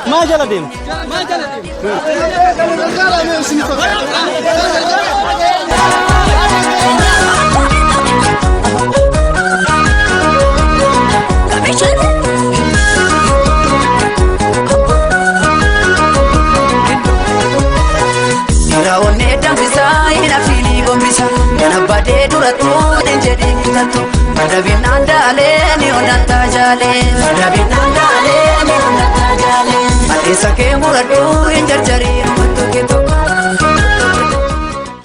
ما جلدين Raawwanni danfisaa hin hafiini gombisa Yana badee durattu hin jedhin kutattu Madabin andaalee ni onnataa jaalee Madabin andaalee ni onnataa jaalee Mateessa kee muradhu hin jarjarii